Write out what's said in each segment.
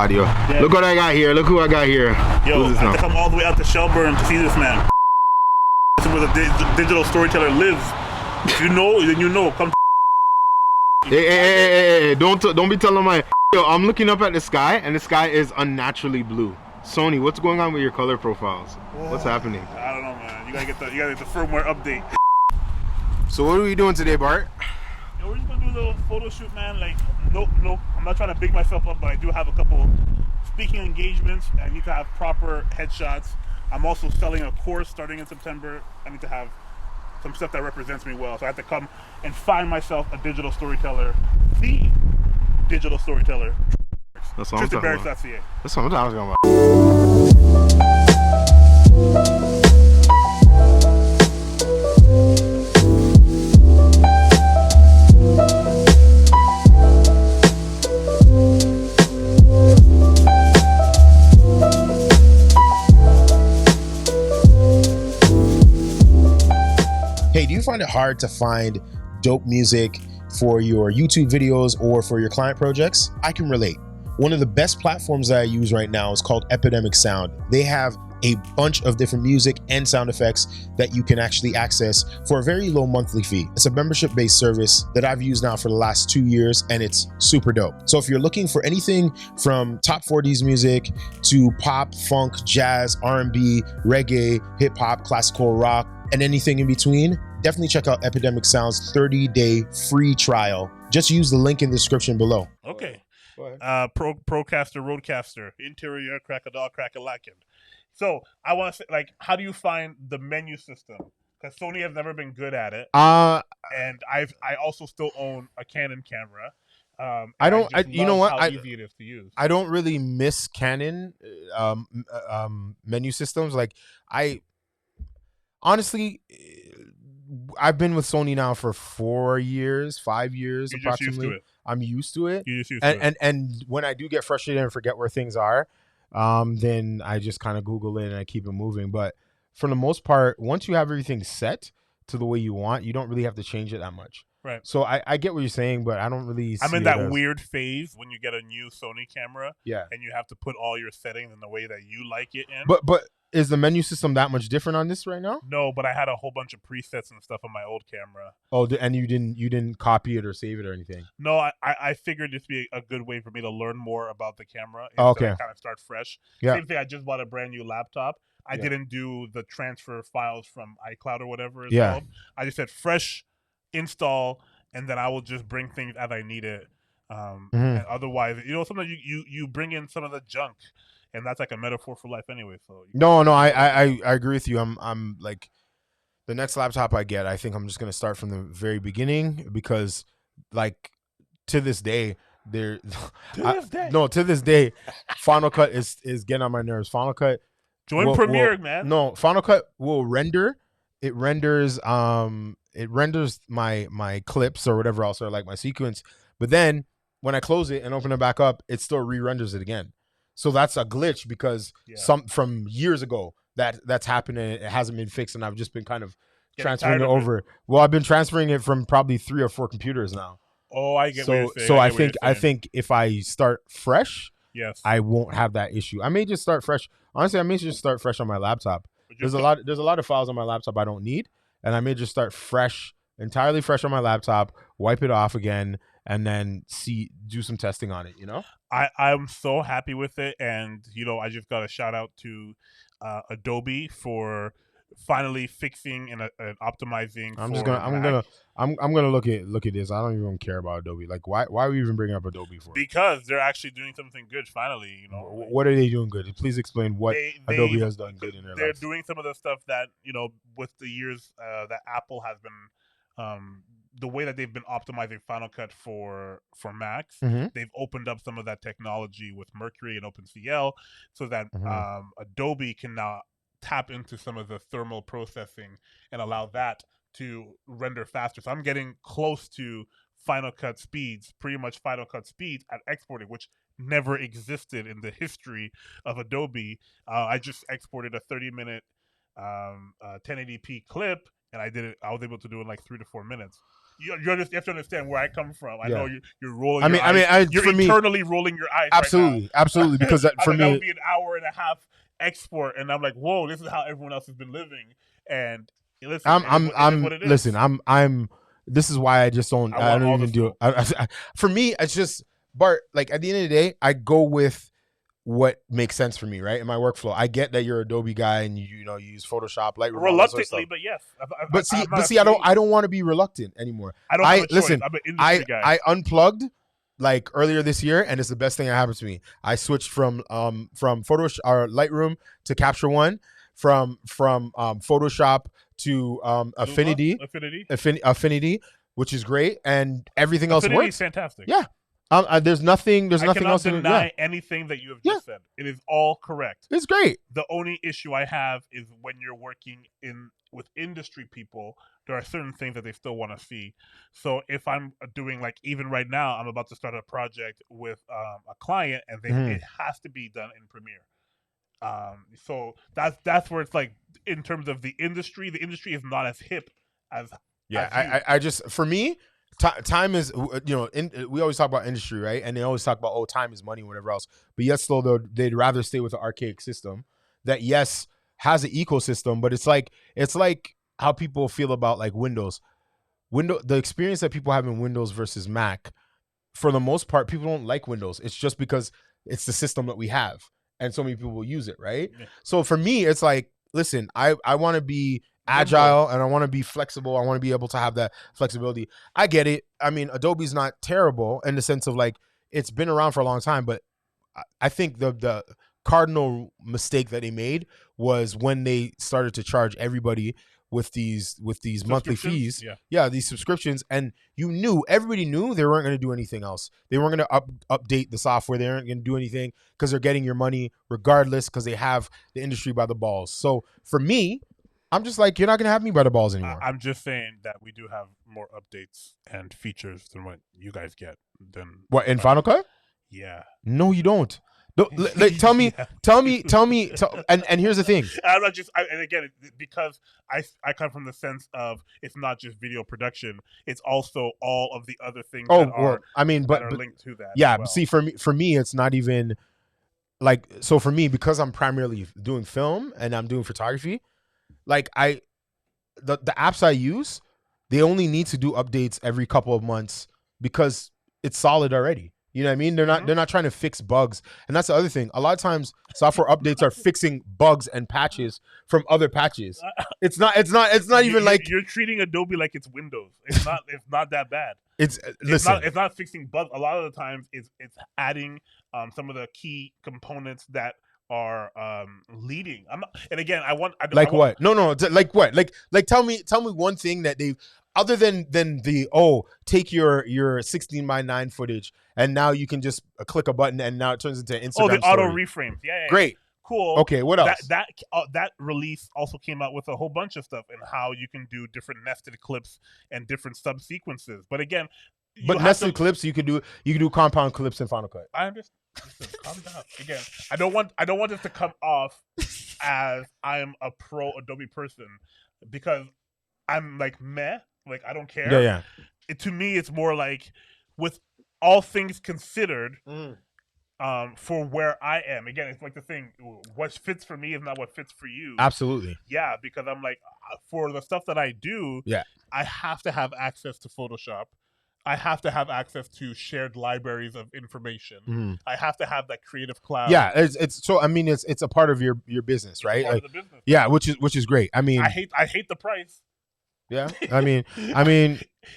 audio. Yeah. Look what I got here. Look who I got here. Yo, I have to come all the way out to Shelburne to see this man. This is where the digital storyteller lives. If you know, then you know. Come. Hey, don't be telling my. Yo, I'm looking up at the sky, and the sky is unnaturally blue. Sony, what's going on with your color profiles? What's happening? I don't know, man. You gotta get the firmware update. So what are we doing today, Bart? Yo, we're just gonna do a little photo shoot, man. Like, no, I'm not trying to big myself up, but I do have a couple speaking engagements. I need to have proper headshots. I'm also selling a course starting in September. I need to have some stuff that represents me well. So I have to come and find myself a digital storyteller, the digital storyteller. That's what I'm talking about. Barrocks.ca. That's what I'm talking about. Hey, do you find it hard to find dope music for your YouTube videos or for your client projects? I can relate. One of the best platforms that I use right now is called Epidemic Sound. They have a bunch of different music and sound effects that you can actually access for a very low monthly fee. It's a membership-based service that I've used now for the last 2 years, and it's super dope. So if you're looking for anything from top 40s music to pop, funk, jazz, R&B, reggae, hip hop, classical rock, and anything in between, definitely check out Epidemic Sound's 30-day free trial. Just use the link in the description below. Okay. Procaster, Roadcaster, interior, crack-a-daw, crack-a-lackin'. So I want to say, like, how do you find the menu system? Because Sony has never been good at it. And I also still own a Canon camera. You know what? How easy it is to use. I don't really miss Canon menu systems. Like honestly, I've been with Sony now for 5 years approximately. Used to it. I'm used to it. You're just used to it. And when I do get frustrated and forget where things are, then I just kind of Google it and I keep it moving. But for the most part, once you have everything set to the way you want, you don't really have to change it that much. Right. So I get what you're saying, but I don't really see I'm in that weird phase when you get a new Sony camera. Yeah. And you have to put all your settings in the way that you like it in. But is the menu system that much different on this right now? No, but I had a whole bunch of presets and stuff on my old camera. Oh, and you didn't copy it or save it or anything? No, I figured this would be a good way for me to learn more about the camera. Okay. Kind of start fresh. Yeah. Same thing. I just bought a brand new laptop. I didn't do the transfer files from iCloud or whatever it's called. I just said fresh install, and then I will just bring things as I need it. And otherwise, sometimes you bring in some of the junk. And that's like a metaphor for life anyway. So No, I agree with you. I'm like, the next laptop I get, I think I'm just gonna start from the very beginning, because like to this day, to this day, Final Cut is getting on my nerves. Final Cut Premiere, man. No, Final Cut will render. It renders my clips or whatever else, or like my sequence. But then when I close it and open it back up, it still re-renders it again. So that's a glitch, because some from years ago that's happened and it hasn't been fixed, and I've just been kind of transferring it over. Well, I've been transferring it from probably 3 or 4 computers now. Oh, I get what you're saying. So I think if I start fresh, yes, I won't have that issue. I may just start fresh. Honestly, I may just start fresh on my laptop. There's a lot of files on my laptop I don't need, and I may just start entirely fresh on my laptop, wipe it off again, and then do some testing on it, I'm so happy with it, and I just got a shout out to Adobe for finally fixing and optimizing. I'm gonna look at this. I don't even care about Adobe. Like, why are we even bringing up Adobe for? Because they're actually doing something good finally. What are they doing good? Please explain what Adobe has done good in their lives. They're doing some of the stuff that with the years that Apple has been. The way that they've been optimizing Final Cut for Macs, they've opened up some of that technology with Mercury and OpenCL, so that Adobe can now tap into some of the thermal processing and allow that to render faster. So I'm getting close to Final Cut speeds, pretty much Final Cut speeds at exporting, which never existed in the history of Adobe. I just exported a 30-minute 1080p clip, and I was able to do it in like 3 to 4 minutes. you have to understand where I come from. I Yeah. know you're rolling. You're for eternally rolling your eyes. Absolutely, right now. absolutely, because for like, me, that would be an hour and a half export, and I'm like, whoa, this is how everyone else has been living. And listen, it is what it is. listen, I'm. This is why I just don't. I don't even do it. For me, it's just Bart. Like at the end of the day, I go with what makes sense for me, right? In my workflow, I get that you're an Adobe guy and you use Photoshop, Lightroom, reluctantly, but yes. But see, I don't want to be reluctant anymore. I don't have a choice. I'm an industry guy. I unplugged like earlier this year, and it's the best thing that happened to me. I switched from Photoshop or Lightroom to Capture One, from Photoshop to Affinity, which is great, and everything else works. Is fantastic. Yeah. There's nothing else. I cannot deny anything that you have just said. It is all correct. It's great. The only issue I have is when you're working with industry people, there are certain things that they still want to see. So if I'm doing, like, even right now, I'm about to start a project with a client, and it has to be done in Premiere. So that's where it's like, in terms of the industry is not as hip as I just, for me, time is, we always talk about industry, right? And they always talk about, time is money, whatever else. But yet still, they'd rather stay with the archaic system that, yes, has an ecosystem, but it's like how people feel about like Windows. The experience that people have in Windows versus Mac, for the most part, people don't like Windows. It's just because it's the system that we have, and so many people will use it, right? Yeah. So for me, it's like, listen, I want to be agile and I want to be flexible. I want to be able to have that flexibility. I get it. I mean, Adobe's not terrible in the sense of like, it's been around for a long time, but I think the cardinal mistake that they made was when they started to charge everybody with these monthly fees. Yeah, these subscriptions, and everybody knew they weren't going to do anything else. They weren't going to update the software. They weren't going to do anything because they're getting your money regardless, because they have the industry by the balls. So for me, I'm just like, you're not going to have me by the balls anymore. I'm just saying that we do have more updates and features than what you guys get. What, in Final Cut? Yeah. No, you don't. Like, tell me, and here's the thing. I'm not and again, because I come from the sense of, it's not just video production, it's also all of the other things that are linked to that. Yeah, well. See, for me, it's not even like, so for me, because I'm primarily doing film and I'm doing photography, like the apps I use, they only need to do updates every couple of months because it's solid already. You know what I mean? They're not trying to fix bugs. And that's the other thing. A lot of times software updates are fixing bugs and patches from other patches. It's not even like, you're treating Adobe like it's Windows. It's not that bad. It's not fixing bugs. A lot of the times it's adding some of the key components that are leading. Like what? Like what? Like tell me one thing that they've, other than the take your 16:9 footage and now you can just click a button and now it turns into Instagram. The auto reframes. Yeah. Great. Cool. Okay, what else? That release also came out with a whole bunch of stuff and how you can do different nested clips and different subsequences. But again, nested clips, you can do compound clips in Final Cut. I understand. Listen, calm down. Again, I don't want this to come off as I'm a pro Adobe person, because I'm like, meh. Like, I don't care. Yeah. To me, it's more like, with all things considered, for where I am. Again, it's like the thing, what fits for me is not what fits for you. Absolutely. Yeah, because I'm like, for the stuff that I do, I have to have access to Photoshop. I have to have access to shared libraries of information. I have to have that Creative Cloud. Yeah, it's so, I mean, it's a part of your business, right? Part of the business. Yeah, which is great. I mean, I hate the price. Yeah, I mean,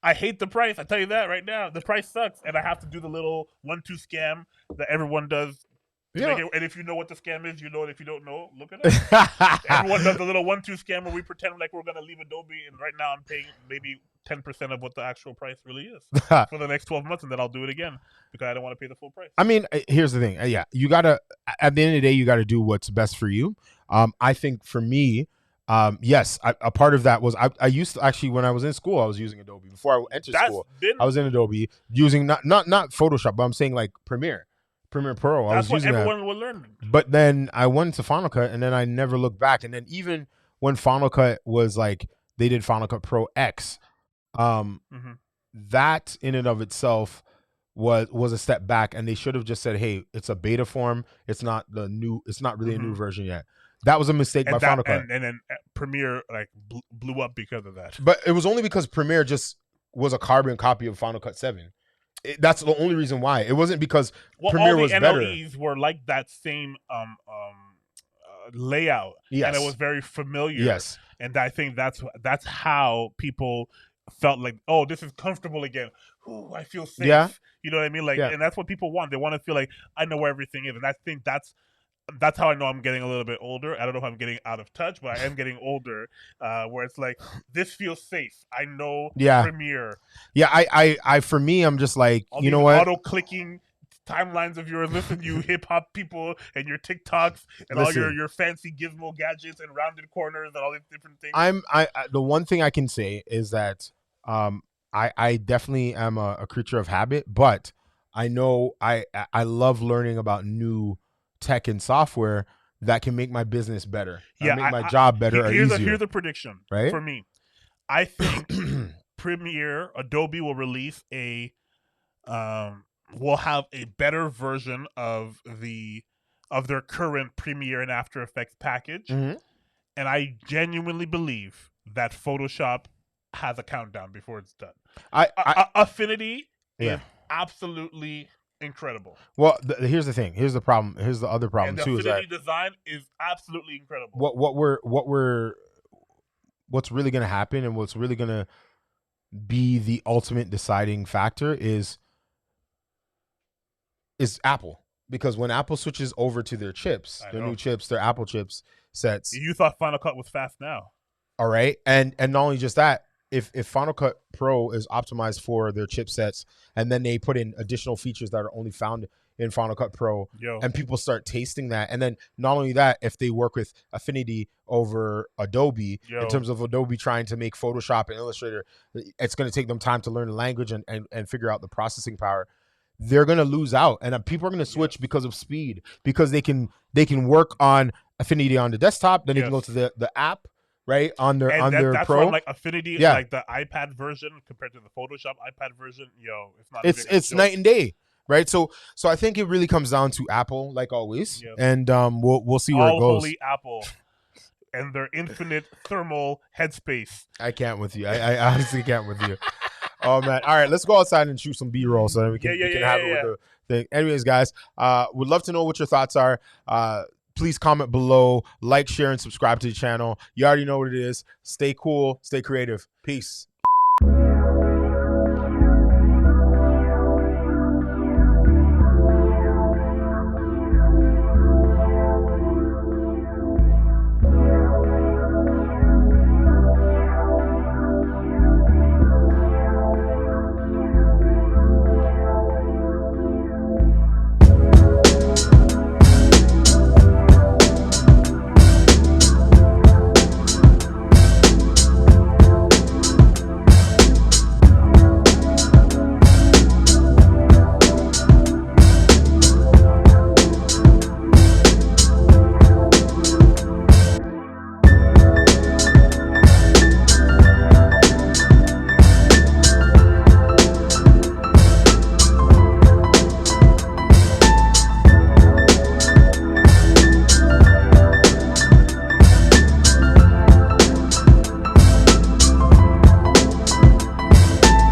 I hate the price. I tell you that right now. The price sucks, and I have to do the little 1-2 scam that everyone does. And if you know what the scam is, you know it. If you don't know, look it up. Everyone does the little 1-2 scam where we pretend like we're gonna leave Adobe, and right now I'm paying maybe 10% of what the actual price really is for the next 12 months, and then I'll do it again because I don't want to pay the full price. I mean, here's the thing. You gotta, at the end of the day, you gotta do what's best for you. I think for me, yes, a part of that was I used to, actually, when I was in school, I was using Adobe. Before I entered school, I was in Adobe using not Photoshop, but I'm saying like Premiere Pro. That's what everyone would learn. But then I went to Final Cut, and then I never looked back. And then even when Final Cut was like, they did Final Cut Pro X, that in and of itself was a step back, and they should have just said, hey, it's a beta form. It's not really a new version yet. That was a mistake by Final Cut. And then Premiere like blew up because of that. But it was only because Premiere just was a carbon copy of Final Cut 7. That's the only reason why. It wasn't because Premiere was better. All the NLEs were like that same layout, and it was very familiar. Yes, and I think that's how people felt like, oh, this is comfortable again. Ooh, I feel safe. Yeah. You know what I mean? Like, and that's what people want. They want to feel like I know where everything is, and I think that's how I know I'm getting a little bit older. I don't know if I'm getting out of touch, but I am getting older. Where it's like, this feels safe. I know Premiere. Yeah, I for me, I'm just like, all you know what? Auto-clicking timelines of yours. Listen, you hip hop people and your TikToks and all your fancy gizmo gadgets and rounded corners and all these different things. The one thing I can say is that I definitely am a creature of habit, but I know I love learning about new tech and software that can make my business better. Make my job better or easier. Here's a prediction for me. I think Premiere, Adobe will release will have a better version of their current Premiere and After Effects package. And I genuinely believe that Photoshop has a countdown before it's done. Affinity is absolutely incredible. Well, here's the thing. Here's the problem. Here's the other problem too. Affinity design is absolutely incredible. What's really going to happen, and what's really going to be the ultimate deciding factor is Apple. Because when Apple switches over to their chips, new chips, their Apple chips sets. You thought Final Cut was fast now. All right. And not only just that, if Final Cut Pro is optimized for their chipsets, and then they put in additional features that are only found in Final Cut Pro, and people start tasting that, and then not only that, if they work with Affinity over Adobe, in terms of Adobe trying to make Photoshop and Illustrator, it's going to take them time to learn the language and figure out the processing power. They're going to lose out, and people are going to switch because of speed, because they can work on Affinity on the desktop, then they can go to the app, right, on their that's Pro. Why, like Affinity, like the iPad version compared to the Photoshop iPad version, it's not. It's night and day, right? So I think it really comes down to Apple, like always, and we'll see where it goes. Holy Apple and their infinite thermal headspace. I can't with you. I honestly can't with you. Oh man! All right, let's go outside and shoot some B-roll so that we can have it with the thing. Anyways, guys, would love to know what your thoughts are. Please comment below, like, share, and subscribe to the channel. You already know what it is. Stay cool, stay creative. Peace.